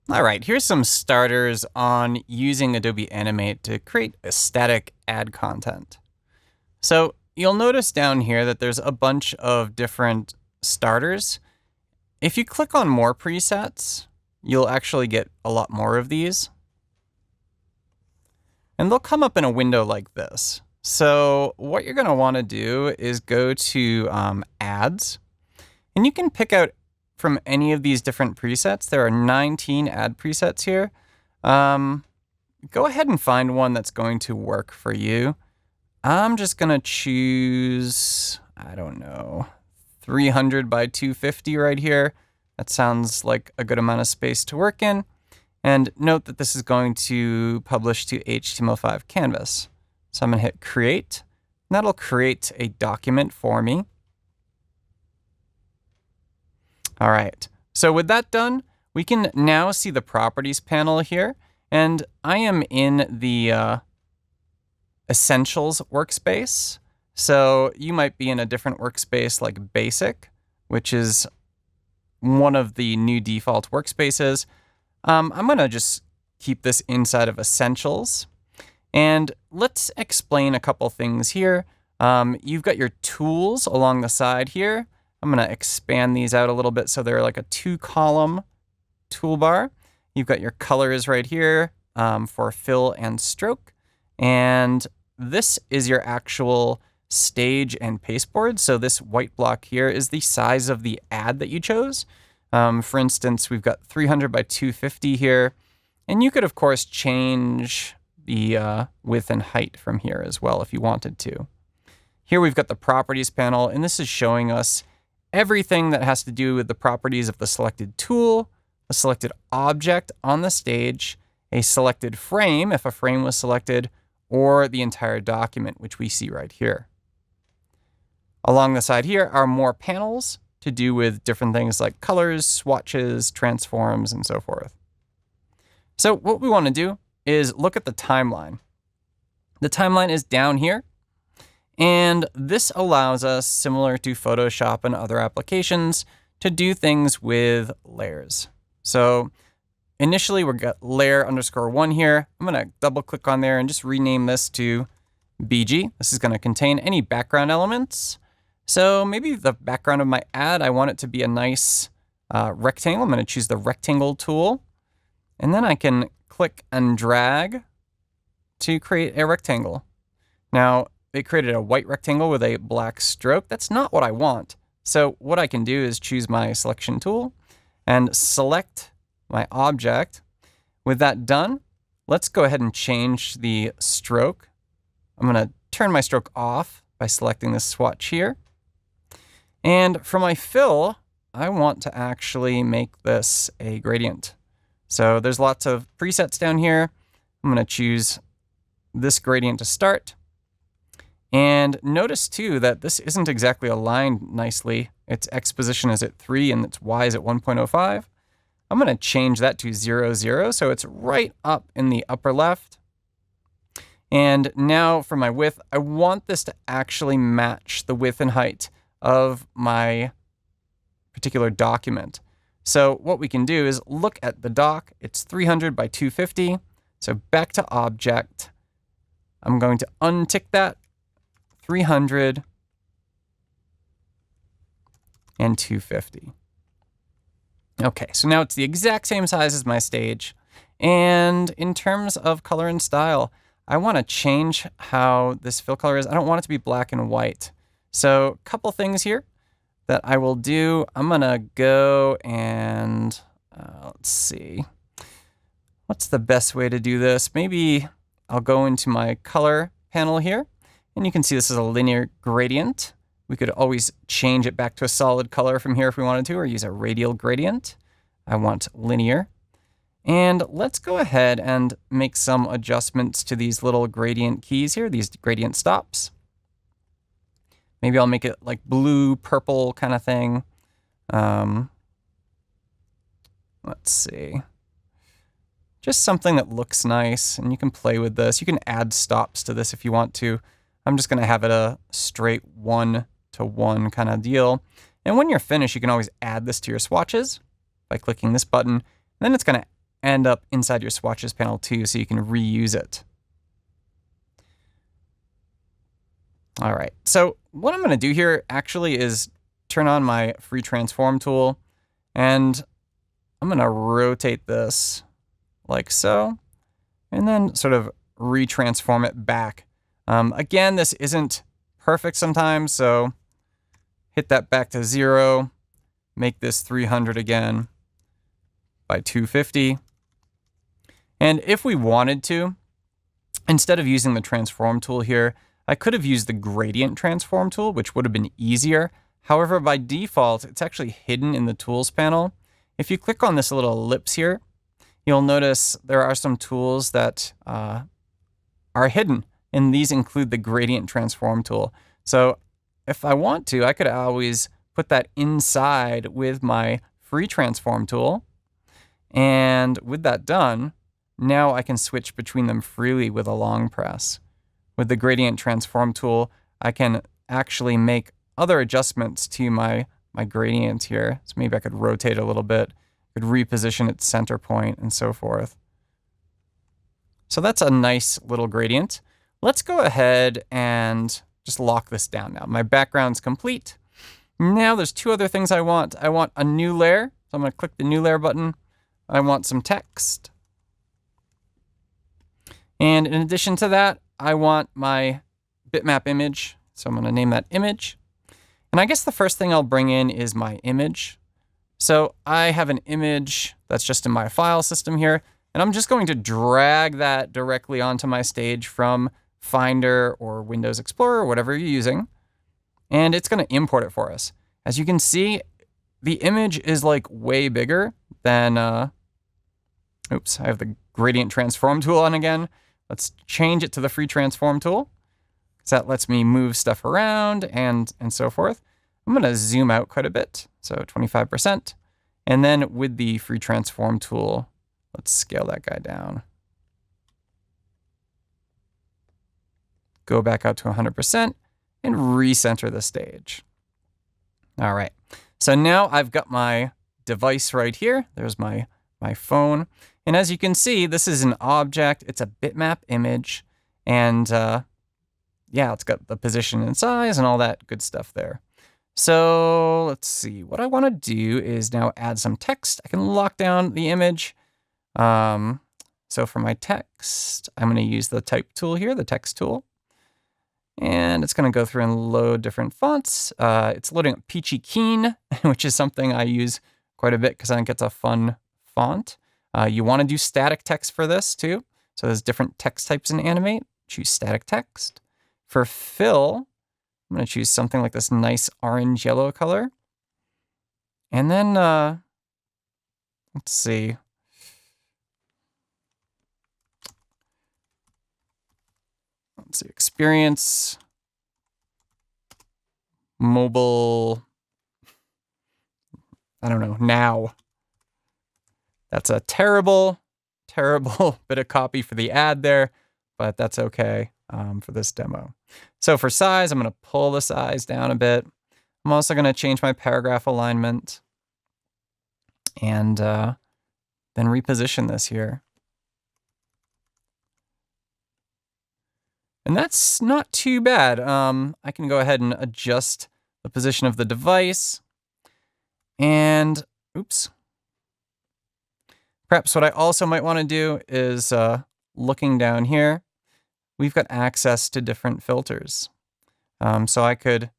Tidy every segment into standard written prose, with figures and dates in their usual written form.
All right, here's some starters on using Adobe Animate to create a static ad content. So you'll notice down here that there's a bunch of different starters. If you click on more presets, you'll actually get a lot more of these. And they'll come up in a window like this. So what you're going to want to do is go to ads, and you can pick out from any of these different presets. There are 19 ad presets here. Go ahead and find one that's going to work for you. I'm just going to choose, I don't know, 300 by 250 right here. That sounds like a good amount of space to work in. And note that this is going to publish to HTML5 canvas. So I'm going to hit create, and that'll create a document for me. All right, so with that done, we can now see the properties panel here, and I am in the Essentials workspace. So you might be in a different workspace like Basic, which is one of the new default workspaces. I'm going to just keep this inside of Essentials. And let's explain a couple things here. You've got your tools along the side here. I'm going to expand these out a little bit so they're like a 2-column toolbar. You've got your colors right here for fill and stroke. And this is your actual stage and pasteboard. So this white block here is the size of the ad that you chose. For instance, we've got 300 by 250 here. And you could, of course, change the width and height from here as well if you wanted to. Here we've got the properties panel, and this is showing us everything that has to do with the properties of the selected tool, the selected object on the stage, a selected frame if a frame was selected, or the entire document, which we see right here. Along the side here are more panels to do with different things like colors, swatches, transforms, and so forth. So what we want to do is look at the timeline. The timeline is down here. And this allows us, similar to Photoshop and other applications, to do things with layers. So initially we've got layer _1 here. I'm going to double click on there and just rename this to BG. This is going to contain any background elements. So maybe the background of my ad, I want it to be a nice rectangle. I'm going to choose the rectangle tool. And then I can click and drag to create a rectangle. Now, they created a white rectangle with a black stroke. That's not what I want. So what I can do is choose my selection tool and select my object. With that done, let's go ahead and change the stroke. I'm going to turn my stroke off by selecting this swatch here. And for my fill, I want to actually make this a gradient. So there's lots of presets down here. I'm going to choose this gradient to start. And notice too that this isn't exactly aligned nicely. Its X position is at 3 and its Y is at 1.05. I'm going to change that to 0, 0. So it's right up in the upper left. And now for my width, I want this to actually match the width and height of my particular document. So what we can do is look at the doc. It's 300 by 250. So back to object. I'm going to untick that. 300 and 250. Okay, so now it's the exact same size as my stage. And in terms of color and style, I want to change how this fill color is. I don't want it to be black and white. So a couple things here that I will do. I'm going to go and let's see. What's the best way to do this? Maybe I'll go into my color panel here. And you can see this is a linear gradient. We could always change it back to a solid color from here if we wanted to, or use a radial gradient. I want linear. And let's go ahead and make some adjustments to these little gradient keys here, these gradient stops. Maybe I'll make it like blue, purple kind of thing. Let's see. Just something that looks nice, and you can play with this. You can add stops to this if you want to. I'm just going to have it a straight 1-to-1 kind of deal. And when you're finished, you can always add this to your swatches by clicking this button. And then it's going to end up inside your swatches panel too, so you can reuse it. All right, so what I'm gonna do here actually is turn on my free transform tool, and I'm gonna rotate this like so, and then sort of retransform it back. Again, this isn't perfect sometimes, so hit that back to 0, make this 300 again by 250. And if we wanted to, instead of using the transform tool here, I could have used the gradient transform tool, which would have been easier. However, by default, it's actually hidden in the tools panel. If you click on this little ellipse here, you'll notice there are some tools that are hidden, and these include the gradient transform tool. So if I want to, I could always put that inside with my free transform tool. And with that done, now I can switch between them freely with a long press. With the gradient transform tool, I can actually make other adjustments to my gradient here. So maybe I could rotate a little bit, could reposition its center point and so forth. So that's a nice little gradient. Let's go ahead and just lock this down now. My background's complete. Now there's two other things I want. I want a new layer. So I'm going to click the new layer button. I want some text. And in addition to that, I want my bitmap image. So I'm going to name that image. And I guess the first thing I'll bring in is my image. So I have an image that's just in my file system here. And I'm just going to drag that directly onto my stage from Finder or Windows Explorer, or whatever you're using. And it's going to import it for us. As you can see, the image is like way bigger than, oops, I have the gradient transform tool on again. Let's change it to the free transform tool. So that lets me move stuff around and so forth. I'm going to zoom out quite a bit, so 25%. And then with the free transform tool, let's scale that guy down. Go back out to 100% and recenter the stage. All right, so now I've got my device right here. There's my phone. And as you can see, this is an object. It's a bitmap image. And yeah, it's got the position and size and all that good stuff there. So let's see. What I want to do is now add some text. I can lock down the image. So for my text, I'm going to use the type tool here, the text tool. And it's going to go through and load different fonts. It's loading up Peachy Keen, which is something I use quite a bit because I think it's a fun font. You want to do static text for this too. So there's different text types in Animate. Choose static text. For fill, I'm going to choose something like this nice orange-yellow color. And then, let's see. Let's see, experience, mobile, I don't know, now. That's a terrible bit of copy for the ad there, but that's okay for this demo. So for size, I'm going to pull the size down a bit. I'm also going to change my paragraph alignment and then reposition this here. And that's not too bad. I can go ahead and adjust the position of the device. And, oops. Perhaps what I also might want to do is, looking down here, we've got access to different filters. So I could,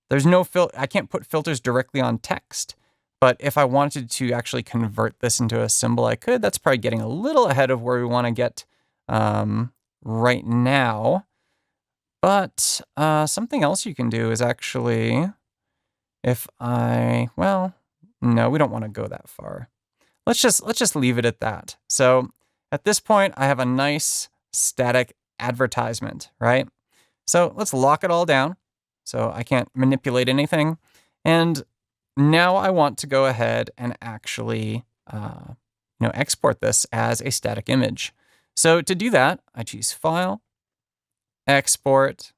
there's no I can't put filters directly on text, but if I wanted to actually convert this into a symbol, I could. That's probably getting a little ahead of where we want to get right now. But something else you can do is actually, well, no, we don't want to go that far. Let's just leave it at that. So at this point, I have a nice static advertisement, right? So let's lock it all down so I can't manipulate anything. And now I want to go ahead and actually export this as a static image. So to do that, I choose File, Export,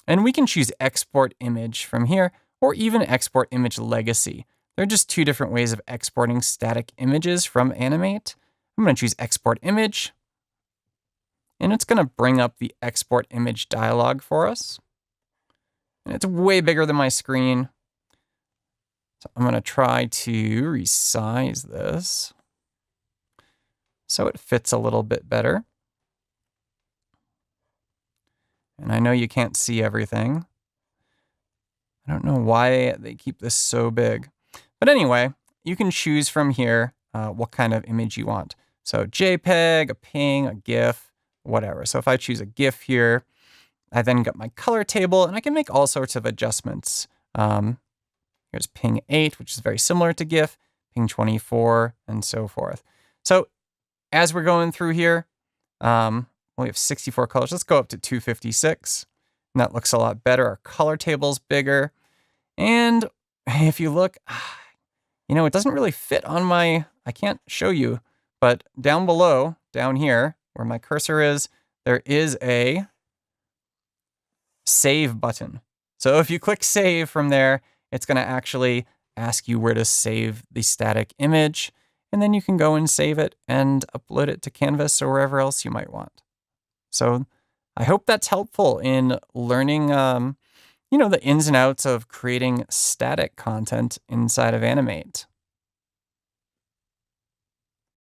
and we can choose Export Image from here, or even Export Image Legacy. There are just two different ways of exporting static images from Animate. I'm going to choose Export Image, and it's going to bring up the Export Image dialog for us. And it's way bigger than my screen. So I'm going to try to resize this so it fits a little bit better. And I know you can't see everything. I don't know why they keep this so big. But anyway, you can choose from here what kind of image you want. So JPEG, a PNG, a GIF, whatever. So if I choose a GIF here, I then got my color table, and I can make all sorts of adjustments. Here's PNG 8, which is very similar to GIF, PNG 24, and so forth. So as we're going through here, we have 64 colors. Let's go up to 256. And that looks a lot better. Our color table's bigger. And if you look, it doesn't really fit on my, I can't show you, but down below, down here, where my cursor is, there is a save button. So if you click save from there, it's going to actually ask you where to save the static image. And then you can go and save it and upload it to Canvas or wherever else you might want. So I hope that's helpful in learning, the ins and outs of creating static content inside of Animate.